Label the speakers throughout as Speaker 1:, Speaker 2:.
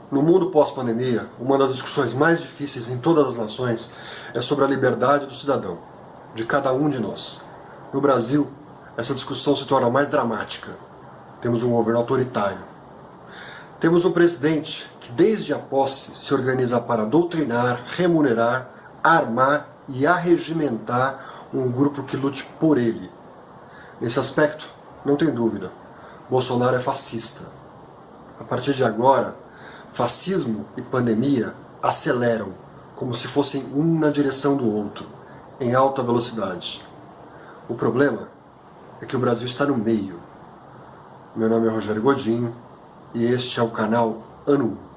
Speaker 1: No mundo pós-pandemia, uma das discussões mais difíceis em todas as nações é sobre a liberdade do cidadão, de cada um de nós. No Brasil, essa discussão se torna mais dramática. Temos um governo autoritário. Temos um presidente que, desde a posse, se organiza para doutrinar, remunerar, armar e arregimentar um grupo que lute por ele. Nesse aspecto, não tem dúvida, Bolsonaro é fascista. A partir de agora, fascismo e pandemia aceleram, como se fossem um na direção do outro, em alta velocidade. O problema é que o Brasil está no meio. Meu nome é Rogério Godinho e este é o canal Ano 1.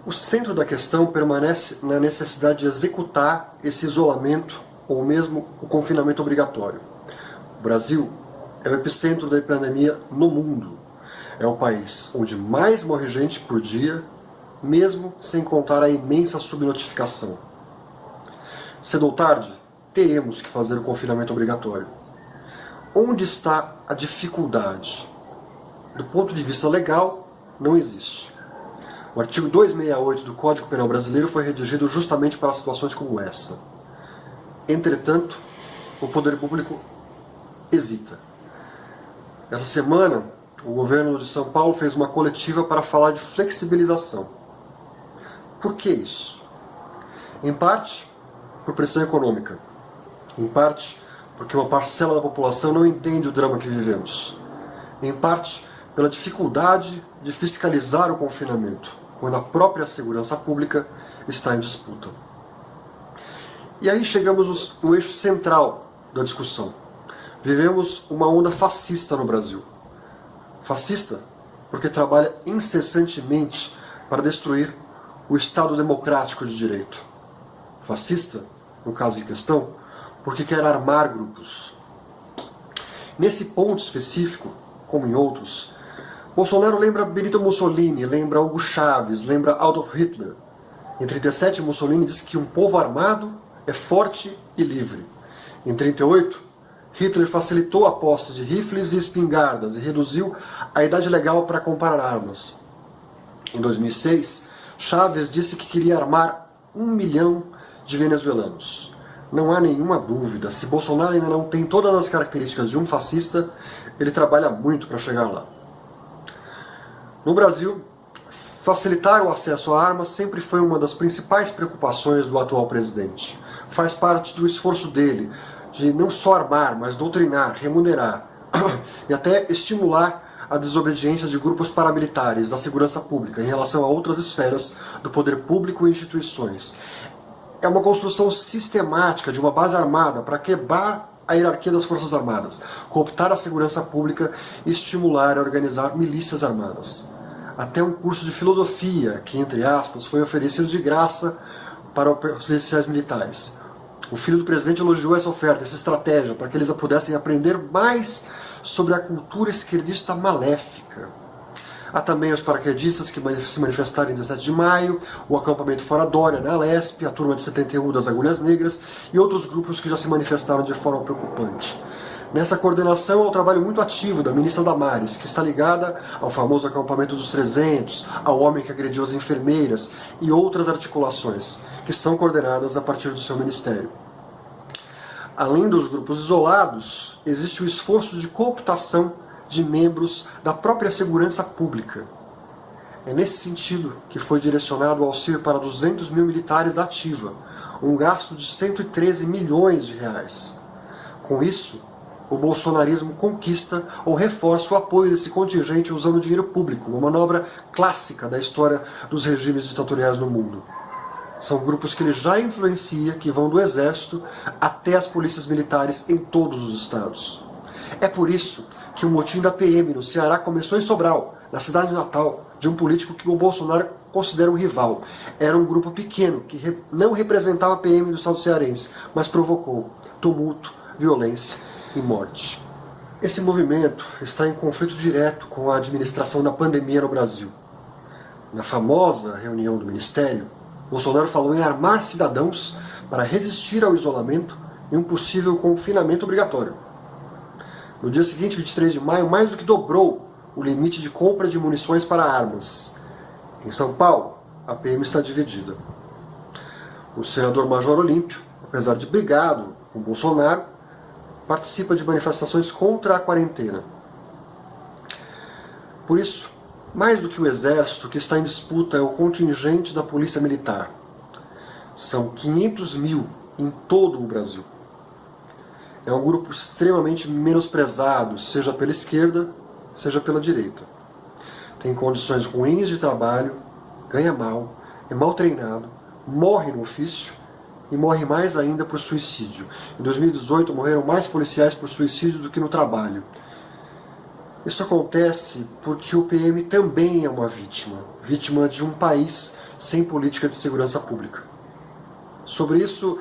Speaker 1: O centro da questão permanece na necessidade de executar esse isolamento ou mesmo o confinamento obrigatório. O Brasil é o epicentro da pandemia no mundo. É o país onde mais morre gente por dia, mesmo sem contar a imensa subnotificação. Cedo ou tarde, teremos que fazer o confinamento obrigatório. Onde está a dificuldade? Do ponto de vista legal, não existe. O artigo 268 do Código Penal Brasileiro foi redigido justamente para situações como essa. Entretanto, o poder público hesita. Essa semana, o governo de São Paulo fez uma coletiva para falar de flexibilização. Por que isso? Em parte, por pressão econômica. Em parte, porque uma parcela da população não entende o drama que vivemos. Em parte, pela dificuldade de fiscalizar o confinamento, quando a própria segurança pública está em disputa. E aí chegamos no eixo central da discussão. Vivemos uma onda fascista no Brasil. Fascista porque trabalha incessantemente para destruir o Estado democrático de direito. Fascista, no caso em questão, porque quer armar grupos. Nesse ponto específico, como em outros, Bolsonaro lembra Benito Mussolini, lembra Hugo Chávez, lembra Adolf Hitler. Em 1937, Mussolini disse que um povo armado é forte e livre. Em 1938, Hitler facilitou a posse de rifles e espingardas e reduziu a idade legal para comprar armas. Em 2006, Chávez disse que queria armar 1 milhão de venezuelanos. Não há nenhuma dúvida, se Bolsonaro ainda não tem todas as características de um fascista, ele trabalha muito para chegar lá. No Brasil, facilitar o acesso a armas sempre foi uma das principais preocupações do atual presidente. Faz parte do esforço dele de não só armar, mas doutrinar, remunerar e até estimular a desobediência de grupos paramilitares da segurança pública em relação a outras esferas do poder público e instituições. É uma construção sistemática de uma base armada para quebrar a hierarquia das Forças Armadas, cooptar a segurança pública e estimular a organizar milícias armadas. Até um curso de filosofia, que, entre aspas, foi oferecido de graça para os policiais militares. O filho do presidente elogiou essa oferta, essa estratégia, para que eles pudessem aprender mais sobre a cultura esquerdista maléfica. Há também os paraquedistas que se manifestaram em 17 de maio, o acampamento Fora Dória na Lesp, a turma de 71 das Agulhas Negras e outros grupos que já se manifestaram de forma preocupante. Nessa coordenação há um trabalho muito ativo da ministra Damares, que está ligada ao famoso acampamento dos 300, ao homem que agrediu as enfermeiras e outras articulações, que são coordenadas a partir do seu ministério. Além dos grupos isolados, existe o esforço de cooptação de membros da própria segurança pública. É nesse sentido que foi direcionado o auxílio para 200 mil militares da ativa, um gasto de 113 milhões de reais. Com isso, o bolsonarismo conquista ou reforça o apoio desse contingente usando dinheiro público, uma manobra clássica da história dos regimes ditatoriais no mundo. São grupos que ele já influencia, que vão do exército até as polícias militares em todos os estados. É por isso que o motim da PM no Ceará começou em Sobral, na cidade natal, de um político que o Bolsonaro considera um rival. Era um grupo pequeno, que não representava a PM do estado cearense, mas provocou tumulto, violência e morte. Esse movimento está em conflito direto com a administração da pandemia no Brasil. Na famosa reunião do Ministério, Bolsonaro falou em armar cidadãos para resistir ao isolamento e um possível confinamento obrigatório. No dia seguinte, 23 de maio, mais do que dobrou o limite de compra de munições para armas. Em São Paulo, a PM está dividida. O senador Major Olímpio, apesar de brigado com Bolsonaro, participa de manifestações contra a quarentena. Por isso, mais do que o exército, o que está em disputa é o contingente da Polícia Militar. São 500 mil em todo o Brasil. É um grupo extremamente menosprezado, seja pela esquerda, seja pela direita. Tem condições ruins de trabalho, ganha mal, é mal treinado, morre no ofício e morre mais ainda por suicídio. Em 2018 morreram mais policiais por suicídio do que no trabalho. Isso acontece porque o PM também é uma vítima de um país sem política de segurança pública. Sobre isso,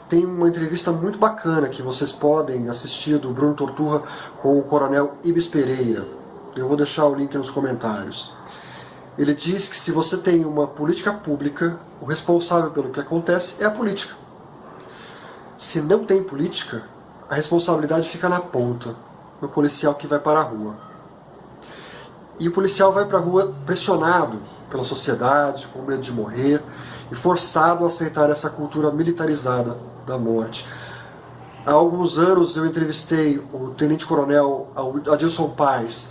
Speaker 1: tem uma entrevista muito bacana que vocês podem assistir do Bruno Torturra com o coronel Ibis Pereira. Eu vou deixar o link nos comentários. Ele diz que se você tem uma política pública, o responsável pelo que acontece é a política. Se não tem política, a responsabilidade fica na ponta, no policial que vai para a rua. E o policial vai para a rua pressionado pela sociedade, com medo de morrer, e forçado a aceitar essa cultura militarizada da morte. Há alguns anos eu entrevistei o tenente-coronel Adilson Paes,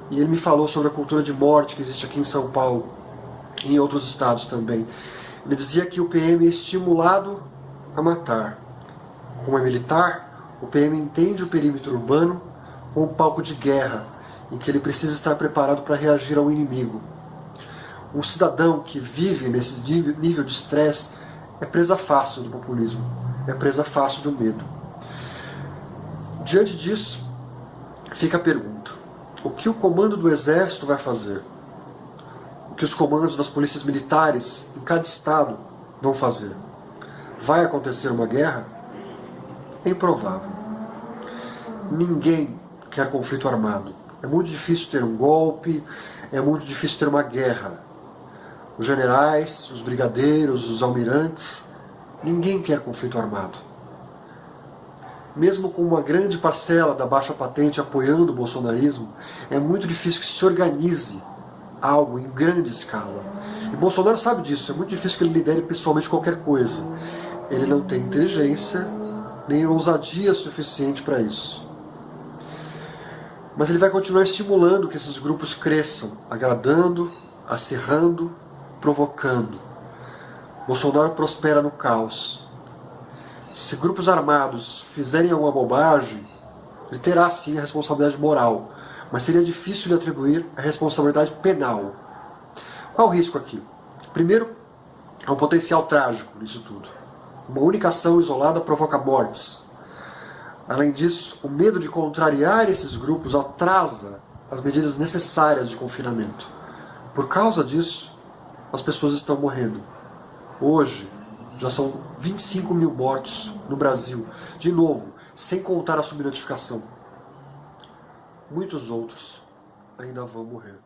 Speaker 1: e ele me falou sobre a cultura de morte que existe aqui em São Paulo e em outros estados também. Ele dizia que o PM é estimulado a matar. Como é militar, o PM entende o perímetro urbano como um palco de guerra, em que ele precisa estar preparado para reagir ao inimigo. Um cidadão que vive nesse nível de estresse é presa fácil do populismo, é presa fácil do medo. Diante disso, fica a pergunta: o que o comando do Exército vai fazer? O que os comandos das polícias militares em cada estado vão fazer? Vai acontecer uma guerra? É improvável. Ninguém quer conflito armado. É muito difícil ter um golpe, é muito difícil ter uma guerra. Os generais, os brigadeiros, os almirantes, ninguém quer conflito armado. Mesmo com uma grande parcela da baixa patente apoiando o bolsonarismo, é muito difícil que se organize algo em grande escala. E Bolsonaro sabe disso, é muito difícil que ele lidere pessoalmente qualquer coisa. Ele não tem inteligência, nem ousadia suficiente para isso. Mas ele vai continuar estimulando que esses grupos cresçam, agradando, acirrando, provocando. Bolsonaro prospera no caos. Se grupos armados fizerem alguma bobagem, ele terá sim a responsabilidade moral, mas seria difícil lhe atribuir a responsabilidade penal. Qual o risco aqui? Primeiro, há um potencial trágico nisso tudo. Uma única ação isolada provoca mortes. Além disso, o medo de contrariar esses grupos atrasa as medidas necessárias de confinamento. Por causa disso, as pessoas estão morrendo. Hoje, já são 25 mil mortos no Brasil. De novo, sem contar a subnotificação. Muitos outros ainda vão morrer.